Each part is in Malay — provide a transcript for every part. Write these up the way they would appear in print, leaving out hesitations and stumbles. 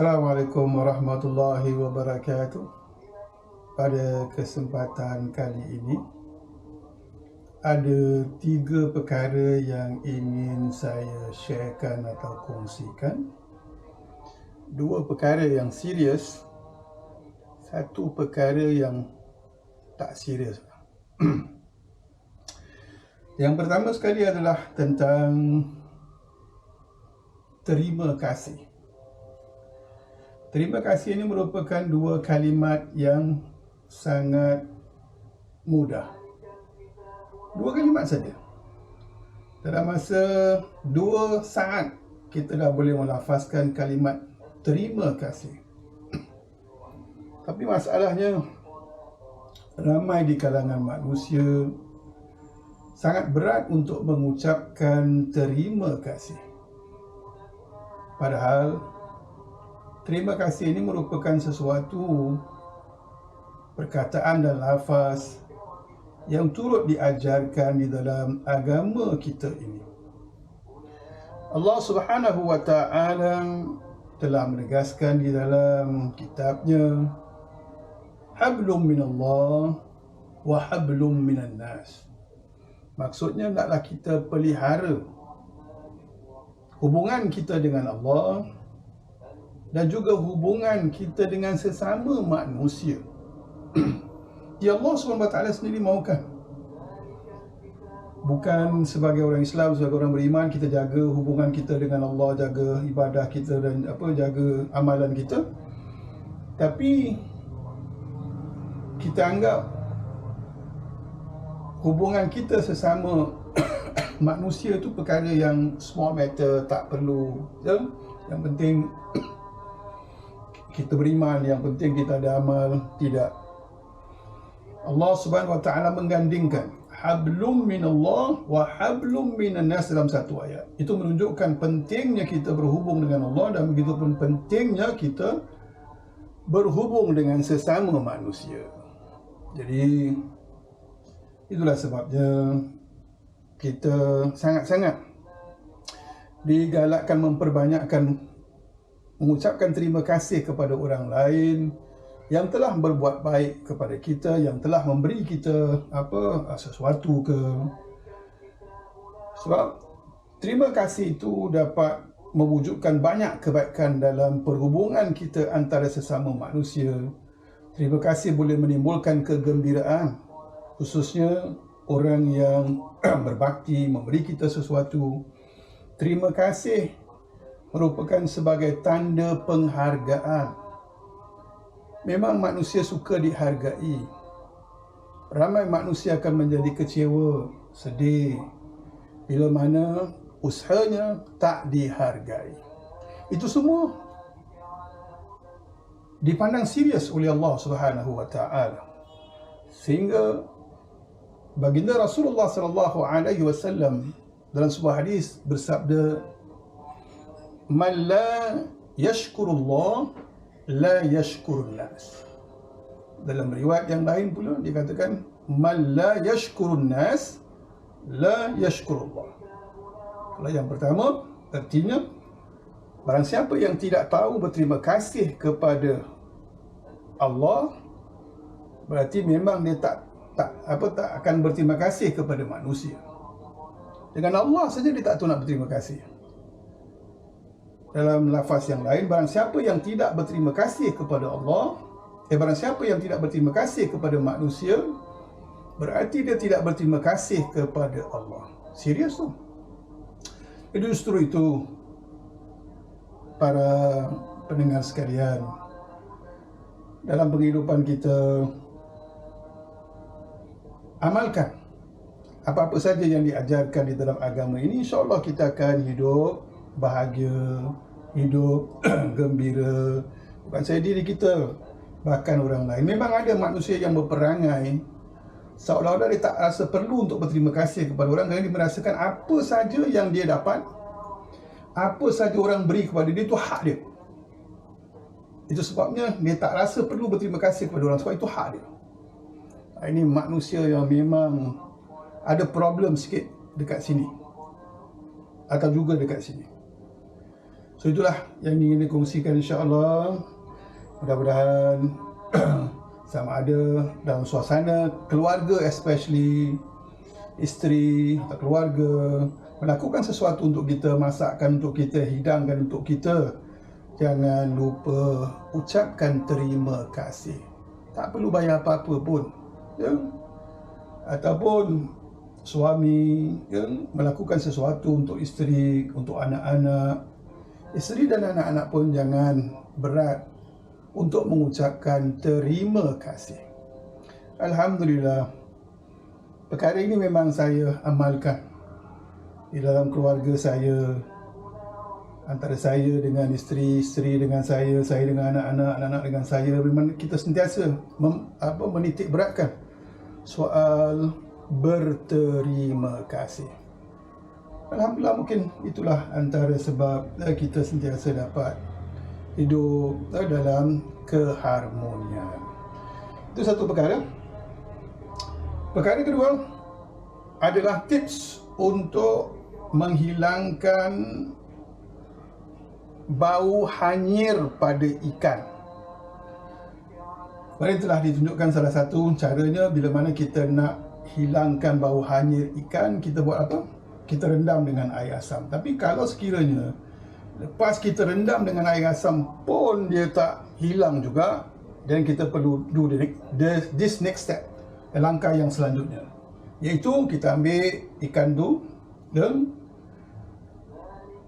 Assalamualaikum warahmatullahi wabarakatuh. Pada kesempatan kali ini, ada 3 perkara yang ingin saya sharekan atau kongsikan. 2 perkara yang serius, 1 perkara yang tak serius. Yang pertama sekali adalah tentang terima kasih. Terima kasih ini merupakan 2 kalimat yang sangat mudah. 2 kalimat saja. Dalam masa 2 saat, kita dah boleh melafazkan kalimat terima kasih. Tapi masalahnya, ramai di kalangan manusia sangat berat untuk mengucapkan terima kasih. Padahal terima kasih ini merupakan sesuatu perkataan dan lafaz yang turut diajarkan di dalam agama kita ini. Allah Subhanahu wa ta'ala telah menegaskan di dalam kitabnya, hablum minallah wa hablum minan nas. Maksudnya naklah kita pelihara hubungan kita dengan Allah dan juga hubungan kita dengan sesama manusia. Ya Allah SWT sendiri mahukan. Bukan sebagai orang Islam, sebagai orang beriman, kita jaga hubungan kita dengan Allah, jaga ibadah kita dan jaga amalan kita. Tapi kita anggap hubungan kita sesama manusia itu perkara yang small matter, tak perlu. Yang penting kita beriman, yang penting kita ada amal. Tidak. Allah Subhanahu wa ta'ala menggandingkan hablum minallah wa hablum minan nas dalam satu ayat. Itu menunjukkan pentingnya kita berhubung dengan Allah, dan begitu pun pentingnya kita berhubung dengan sesama manusia. Jadi itulah sebabnya kita sangat-sangat digalakkan memperbanyakkan mengucapkan terima kasih kepada orang lain yang telah berbuat baik kepada kita, yang telah memberi kita sesuatu ke. Sebab terima kasih itu dapat mewujudkan banyak kebaikan dalam perhubungan kita antara sesama manusia. Terima kasih boleh menimbulkan kegembiraan, khususnya orang yang berbakti memberi kita sesuatu. Terima kasih merupakan sebagai tanda penghargaan. Memang manusia suka dihargai. Ramai manusia akan menjadi kecewa, sedih bila mana usahanya tak dihargai. Itu semua dipandang serius oleh Allah Subhanahu wa ta'ala. Sehingga baginda Rasulullah sallallahu alaihi wasallam dalam sebuah hadis bersabda, man la yashkurullah la yashkurun nas. Dalam riwayat yang lain pula dikatakan, man la yashkurun nas la yashkurullah. Kalau yang pertama, artinya barang siapa yang tidak tahu berterima kasih kepada Allah, berarti memang dia tak akan berterima kasih kepada manusia. Dengan Allah saja dia tak tahu nak berterima kasih. Dalam lafaz yang lain, barang siapa yang tidak berterima kasih kepada Allah, barang siapa yang tidak berterima kasih kepada manusia, berarti dia tidak berterima kasih kepada Allah. Serius tu. Justru itu, para pendengar sekalian, dalam kehidupan kita, amalkan apa-apa saja yang diajarkan di dalam agama ini. InsyaAllah kita akan hidup bahagia, hidup gembira. Bukan saja diri kita, bahkan orang lain. Memang ada manusia yang berperangai seolah-olah dia tak rasa perlu untuk berterima kasih kepada orang, kerana dia merasakan apa saja yang dia dapat, apa saja orang beri kepada dia, itu hak dia. Itu sebabnya dia tak rasa perlu berterima kasih kepada orang, sebab itu hak dia. Ini manusia yang memang ada problem sikit dekat sini, atau juga dekat sini. So itulah yang ingin dikongsikan, insya-Allah. Mudah-mudahan sama ada dalam suasana keluarga, especially isteri atau keluarga, melakukan sesuatu untuk kita, masakkan untuk kita, hidangkan untuk kita, jangan lupa ucapkan terima kasih. Tak perlu bayar apa-apa pun, ya? Ataupun suami, ya, melakukan sesuatu untuk isteri, untuk anak-anak. Isteri dan anak-anak pun jangan berat untuk mengucapkan terima kasih. Alhamdulillah, perkara ini memang saya amalkan di dalam keluarga saya, antara saya dengan isteri, isteri dengan saya dengan anak-anak, anak-anak dengan saya. Memang kita sentiasa menitik beratkan soal berterima kasih. Alhamdulillah, mungkin itulah antara sebab kita sentiasa dapat hidup dalam keharmonian. Itu satu perkara. Perkara kedua adalah tips untuk menghilangkan bau hanyir pada ikan. Kemarin telah ditunjukkan salah satu caranya bila mana kita nak hilangkan bau hanyir ikan, kita buat apa? Kita rendam dengan air asam. Tapi kalau sekiranya lepas kita rendam dengan air asam pun dia tak hilang juga, dan kita perlu do this next step, langkah yang selanjutnya, iaitu kita ambil ikan tu dan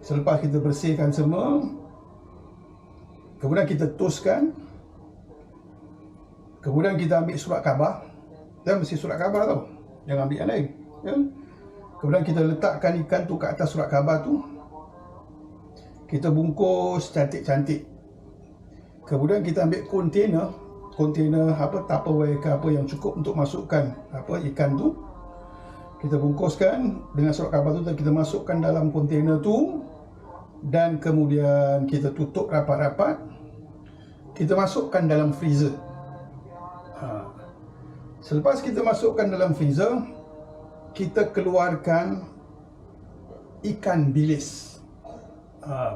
selepas kita bersihkan semua, kemudian kita toskan, kemudian kita ambil surat khabar, dan mesti surat khabar tau, jangan ambil yang lain, ya? Kemudian kita letakkan ikan tu ke atas surat khabar tu, kita bungkus cantik-cantik. Kemudian kita ambil kontainer Tupperware ke apa yang cukup untuk masukkan ikan tu. Kita bungkuskan dengan surat khabar tu dan kita masukkan dalam kontainer tu, dan kemudian kita tutup rapat-rapat. Kita masukkan dalam freezer. Selepas kita masukkan dalam freezer, kita keluarkan ikan bilis.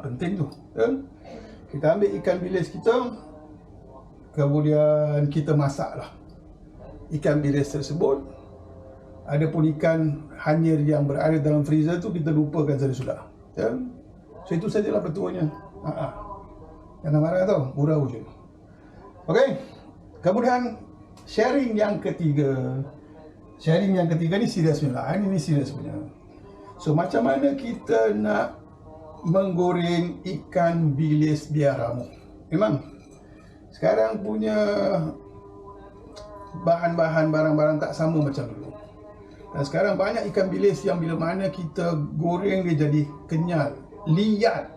Penting tu, ya? Kita ambil ikan bilis kita, kemudian kita masaklah ikan bilis tersebut. Adapun ikan hanyir yang berada dalam freezer tu kita lupakan sudah, ya? So itu sajalah betulnya. Jangan marah tau, gurau je. Okey. Kemudian sharing yang ketiga. Sharing yang ketiga ni serius punya lah. Ini serius punya. So macam mana kita nak menggoreng ikan bilis biar ramu? Memang sekarang punya bahan-bahan, barang-barang tak sama macam dulu. Dan sekarang banyak ikan bilis yang bila mana kita goreng dia jadi kenyal, liat,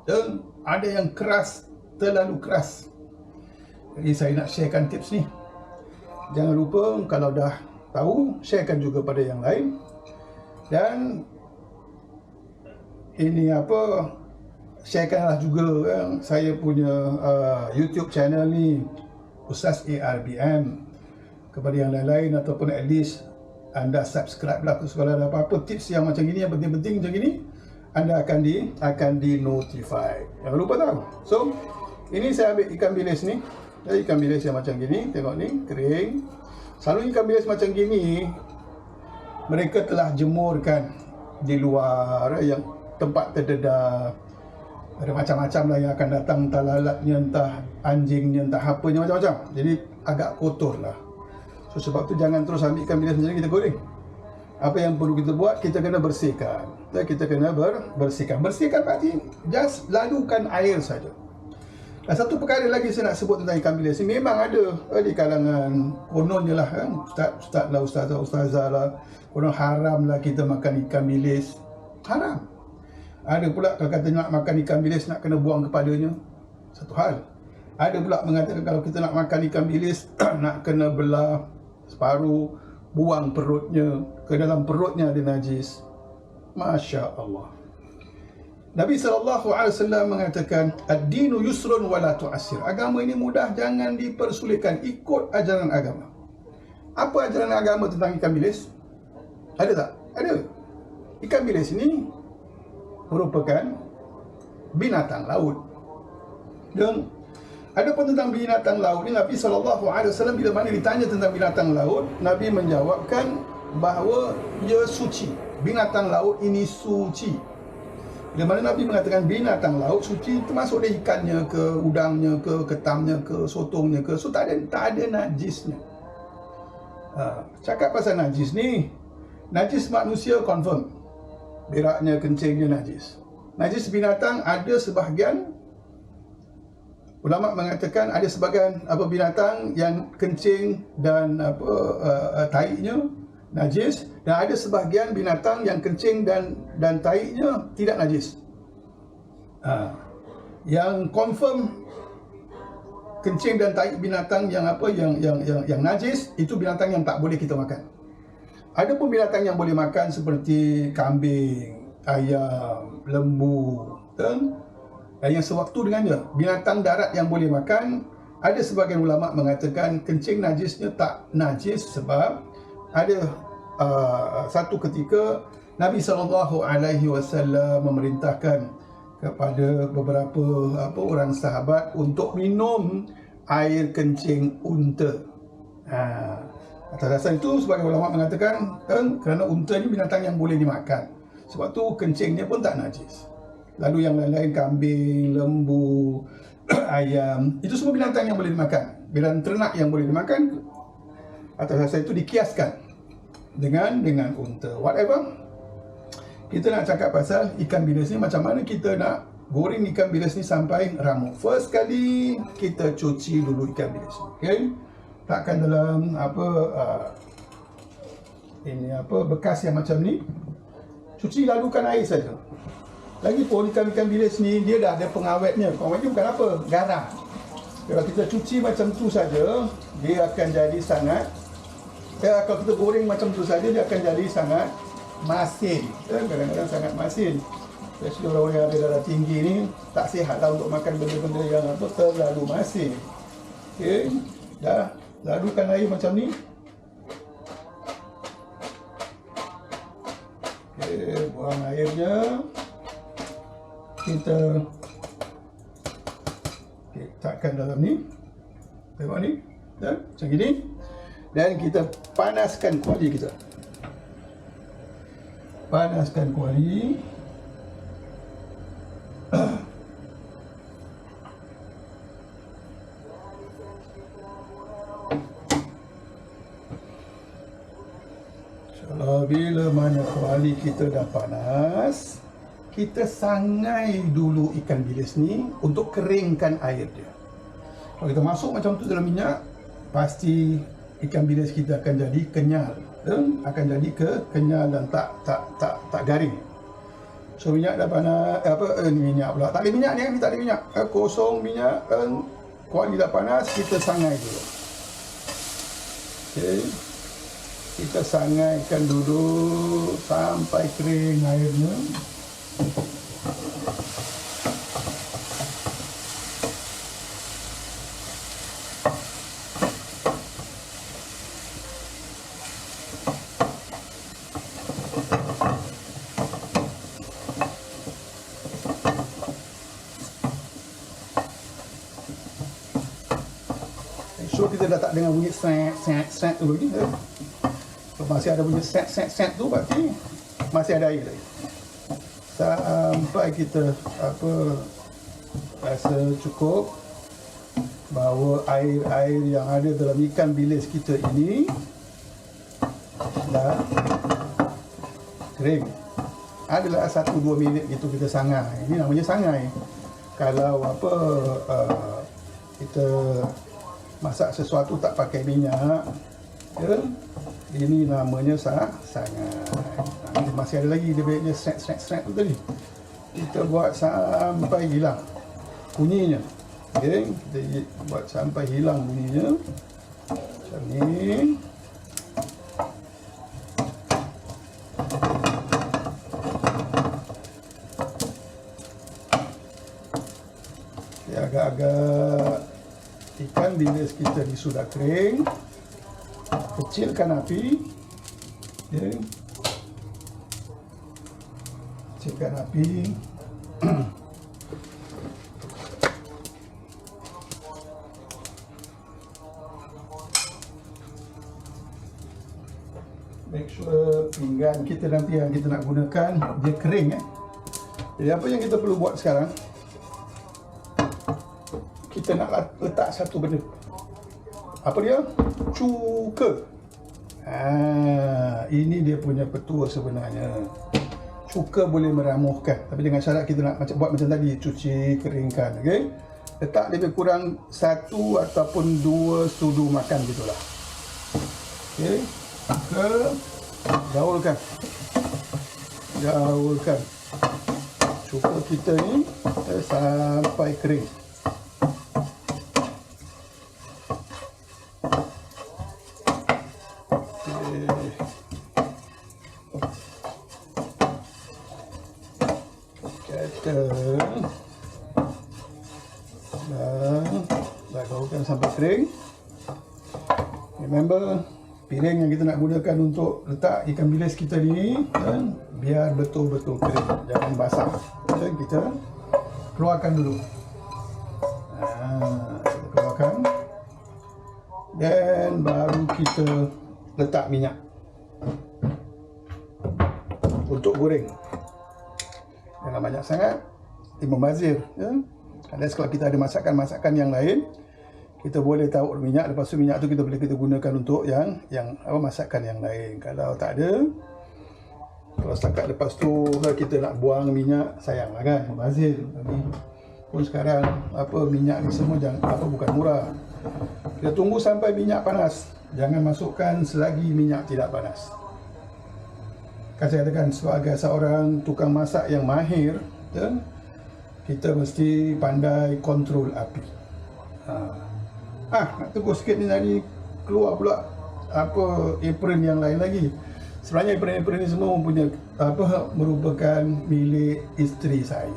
dan ada yang keras, terlalu keras. Jadi saya nak sharekan tips ni. Jangan lupa kalau dah tahu, sharekan juga pada yang lain. Dan ini sharekanlah juga saya punya YouTube channel ni, Ustaz ARBM, kepada yang lain-lain, ataupun at least anda subscribe lah. Kalau ada apa-apa tips yang macam gini, yang penting-penting macam gini, anda akan di notify. Jangan lupa tahu. So ini saya ambil ikan bilis ni, ikan bilis yang macam gini, tengok ni kering. Selalu ikan bilis macam gini mereka telah jemurkan di luar, yang tempat terdedah. Ada macam-macam lah yang akan datang, entah lalatnya, entah anjingnya, entah apanya, macam-macam. Jadi agak kotor lah. So sebab tu jangan terus ambil ikan bilis macam ni kita goreng. Apa yang perlu kita buat, kita kena bersihkan. Kita kena bersihkan. Bersihkan berarti just lalukan air saja. Dan satu perkara lagi saya nak sebut tentang ikan bilis ni, memang ada di kalangan kononnya lah, ustaz lah, ustazah lah, konon haram lah kita makan ikan bilis. Haram. Ada pula kalau kata nak makan ikan bilis nak kena buang kepalanya, satu hal. Ada pula mengatakan kalau kita nak makan ikan bilis nak kena belah separuh, buang perutnya, ke dalam perutnya ada najis. Masya Allah. Nabi SAW mengatakan, ad-dinu yusrun wa la tu'assir. Agama ini mudah, jangan dipersulitkan. Ikut ajaran agama. Apa ajaran agama tentang ikan bilis? Ada tak? Ada. Ikan bilis ini merupakan binatang laut. Dan adapun tentang binatang laut ni, Nabi SAW bila mana ditanya tentang binatang laut, Nabi menjawabkan bahawa ia suci. Binatang laut ini suci. Bila mana Nabi mengatakan binatang laut suci, termasuk dia ikannya ke, udangnya ke, ketamnya ke, sotongnya ke, so tak ada najisnya. Cakap pasal najis ni, najis manusia confirm, beraknya, kencingnya najis. Najis binatang ada sebahagian ulama mengatakan ada sebahagian binatang yang kencing dan taiknya najis, dan ada sebahagian binatang yang kencing dan taiknya tidak najis. Yang confirm kencing dan taik binatang yang najis, itu binatang yang tak boleh kita makan. Ada pun binatang yang boleh makan seperti kambing, ayam, lembu dan yang sewaktu dengannya. Binatang darat yang boleh makan, ada sebagian ulama mengatakan kencing najisnya tak najis sebab ada satu ketika Nabi SAW memerintahkan kepada beberapa orang sahabat untuk minum air kencing unta. Atas dasar itu, sebagai ulama mengatakan kerana unta ni binatang yang boleh dimakan, sebab tu kencingnya pun tak najis. Lalu yang lain-lain, kambing, lembu, ayam, itu semua binatang yang boleh dimakan, binatang ternak yang boleh dimakan. Atas dasar itu dikiaskan dengan unta. Whatever, kita nak cakap pasal ikan bilis ni, macam mana kita nak goreng ikan bilis ni sampai ramuk. First kali kita cuci dulu ikan bilis ni, okay? Takkan dalam bekas yang macam ni, cuci lalukan air saja. Lagipun ikan bilis ni dia dah ada pengawetnya. Pengawetnya bukan apa? Garam. Kalau kita cuci macam tu saja, dia akan jadi sangat, kalau kita goreng macam tu saja, dia akan jadi sangat masin. Kadang-kadang sangat masin. Especially orang-orang yang ada darah tinggi ni, tak sihatlah untuk makan benda-benda yang terlalu masin. Okay, dah lalukan air macam ni. Okay, buang airnya. Kita letakkan dalam ni. Tengok ni, macam gini. Dan kita panaskan kuali kita. Panaskan kuali. InsyaAllah bila mana kuali kita dah panas, kita sangai dulu ikan bilis ni untuk keringkan air dia. Kalau kita masuk macam tu dalam minyak, pasti ikan bilis kita akan jadi kenyal. Akan jadi kenyal dan tak garing. So minyak dah panas, minyak pula. Tak ada minyak ni, tak ada minyak. Kosong minyak, kuali dah panas, kita sangai dulu. Okay. Kita sangaikan dulu sampai kering airnya. So kita dah tak dengar bunyi set dulu ni. Masih ada bunyi set tu, berarti masih ada air lagi. Sampai kita rasa cukup bahawa air yang ada dalam ikan bilis kita ini dah kering. Adalah 1-2 minit gitu kita sangai. Ini namanya sangai. Kalau kita masak sesuatu tak pakai minyak, ini namanya sangai. Masih ada lagi dia punya set tu tadi. Kita buat sampai hilang bunyinya. Okay, kita buat sampai hilang bunyinya. Macam ni. Okay, agak-agak ikan bilis kita ni sudah kering. Kecilkan api. Okay. Kecilkan api. bahagian kita nanti yang kita nak gunakan dia kering. Jadi apa yang kita perlu buat sekarang, kita nak letak satu benda. Apa dia? Cuka. Ini dia punya petua sebenarnya. Cuka boleh meramuhkan, tapi dengan syarat kita nak buat macam tadi, cuci, keringkan. Okey, letak lebih kurang 1 ataupun 2 sudu makan gitulah. Okey, gaulkan cuka kita ni sampai kering. Dah gaulkan sampai kering. Remember, piring yang kita nak gunakan untuk letak ikan bilis kita ni biar betul-betul kering, jangan basah. Kita keluarkan dulu. Kita keluarkan, dan baru kita letak minyak untuk goreng. Jangan banyak sangat, dia membazir. Unless kalau kita ada masakan-masakan yang lain, kita boleh taruh minyak, lepas tu minyak tu kita boleh gunakan untuk yang masakan yang lain. Kalau tak ada, kalau setakat lepas tu kita nak buang minyak, sayang lah kan, membazir. Tapi pun sekarang minyak ni semua bukan murah. Kita tunggu sampai minyak panas, jangan masukkan selagi minyak tidak panas. Kan saya katakan, sebagai seorang tukang masak yang mahir, kita mesti pandai kontrol api. Nak tunggu sikit ni, tadi keluar pula apron yang lain lagi. Sebenarnya apron ni semua merupakan milik isteri saya.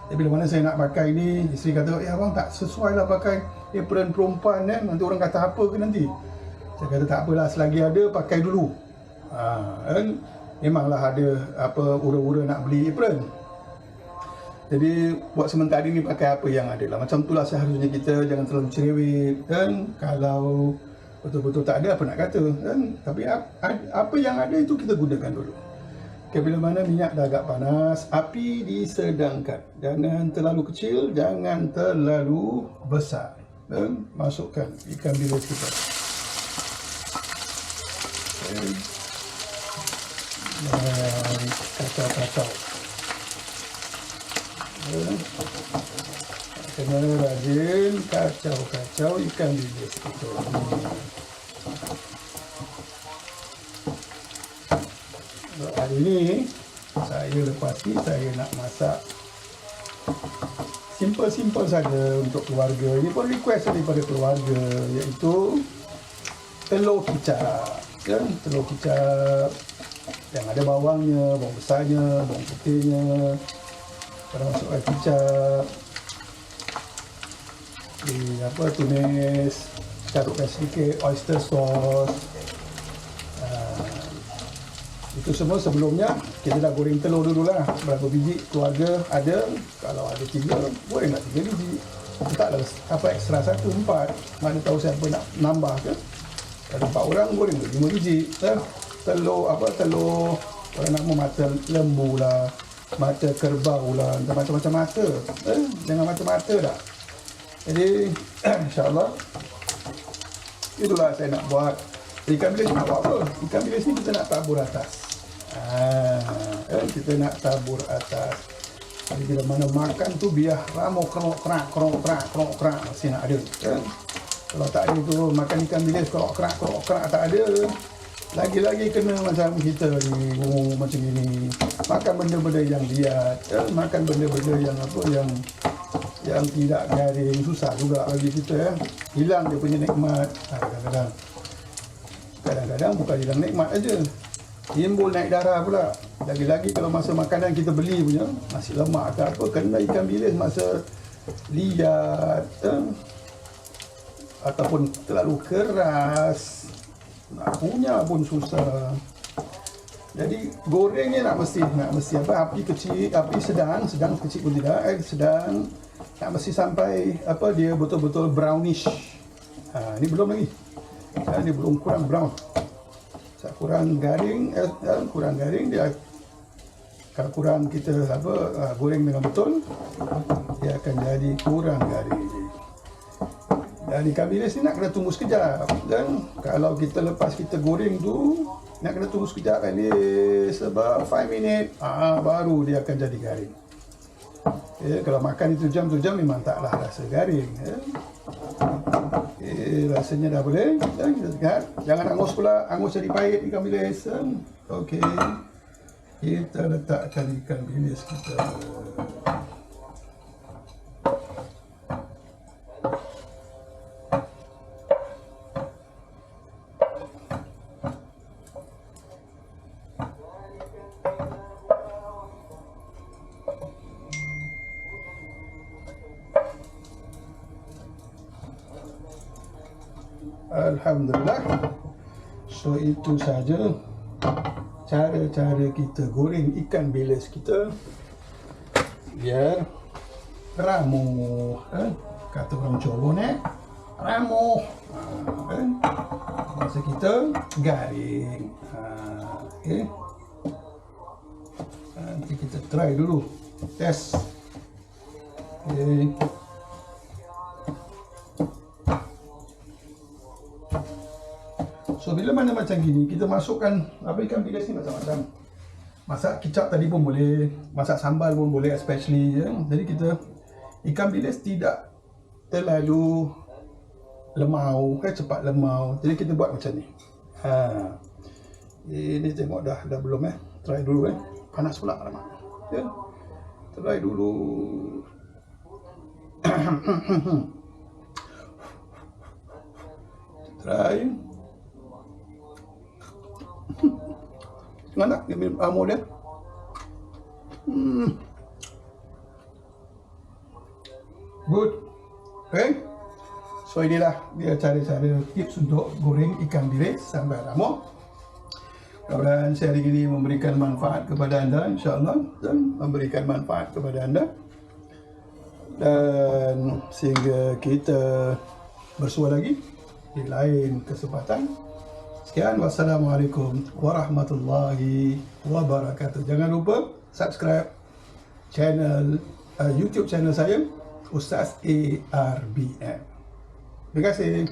Jadi bila mana saya nak pakai ni, isteri kata, abang tak sesuai lah pakai apron perempuan, nanti orang kata apa ke nanti. Saya kata tak apalah, selagi ada pakai dulu. Memanglah ada ura-ura nak beli apron. Jadi buat sementara ni pakai apa yang ada lah. Macam itulah seharusnya kita, jangan terlalu cerewet. Dan kalau betul-betul tak ada, apa nak kata. Tapi apa yang ada itu kita gunakan dulu. Bila mana minyak dah agak panas, api disedangkan. Jangan terlalu kecil, jangan terlalu besar. Dan masukkan ikan bilis kita. Dan kacau-kacau. Kena rajin kacau-kacau ikan bilis itu. Hari ini saya nak masak simple saja untuk keluarga. Ini pun request daripada keluarga, iaitu telur kicap. Telur kicap yang ada bawangnya, bawang besarnya, bawang putihnya. Pada masukkan kicap, tumis, taruhkan sedikit oyster sauce. Itu semua sebelumnya kita dah goreng telur dululah. Berapa biji keluarga ada, kalau ada 3, gorenglah 3 biji. Letaklah ekstra 1, 4. Mana tahu siapa nak nambah ke. Kalau 4 orang, goreng 5 biji. Telur orang nak mata lembu lah, mata kerbau lah, macam-macam mata. Jangan mata-mata dah. Jadi insyaAllah itulah saya nak buat. Ikan bilis nak buat apa? Ikan bilis ni kita nak tabur atas. Kita nak tabur atas. Jadi bila mana makan tu biar ramu kerok-kerak mesti nak ada. Kalau tak ada tu, makan ikan bilis kerok-kerak tak ada, lagi-lagi kena macam kita ni, macam ini. Makan benda-benda yang liat, makan benda-benda yang tidak garing, susah juga bagi kita. Hilang dia punya nikmat. Kadang-kadang bukan hilang nikmat aja, timbul naik darah pula. Lagi-lagi kalau masa makanan kita beli punya nasi lemak ke apa, kena ikan bilis masa liat, ataupun terlalu keras, nak punya pun susah. Jadi gorengnya nak mesti api kecil, api sedang kecil pun tidak, sedang, nak mesti sampai dia betul-betul brownish. Ini belum lagi, ini belum kurang brown. kurang garing, kurang garing dia, kalau kurang kita goreng dengan betul, dia akan jadi kurang garing. Dan ikan bilis ni nak kena tunggu sekejap, dan kalau kita lepas kita goreng tu nak kena tunggu sekejap kan, dia sebab 5 minit baru dia akan jadi garing. Kalau makan itu jam memang taklah rasa garing. Rasanya dah boleh, dan kita tekan. Jangan angus pula, angus jadi pahit ikan bilis. Okey, kita letakkan ikan bilis kita. Alhamdulillah. So itu saja cara-cara kita goreng ikan bilis kita biar ramuh, kata orang Johor ni ramuh, masa kita garing. Okay. Nanti kita try dulu, test. Okay. So bila mana macam gini, kita masukkan ikan bilis ni macam-macam. Masak kicap tadi pun boleh, masak sambal pun boleh, especially jadi kita ikan bilis tidak terlalu lemau, cepat lemau. Jadi kita buat macam ni. Ini tengok dah belum try dulu panas pula lama. Try dulu. Try. Mana dia minum amor dia. Good. Okay. So inilah dia cara-cara tips untuk goreng ikan bilis sambal amor. Mudah-mudahan sharing ini memberikan manfaat kepada anda, insya-Allah, dan memberikan manfaat kepada anda. Dan sehingga kita bersua lagi di lain kesempatan. Sekian, wassalamualaikum warahmatullahi wabarakatuh. Jangan lupa subscribe channel YouTube channel saya, Ustaz ARBM. Terima kasih.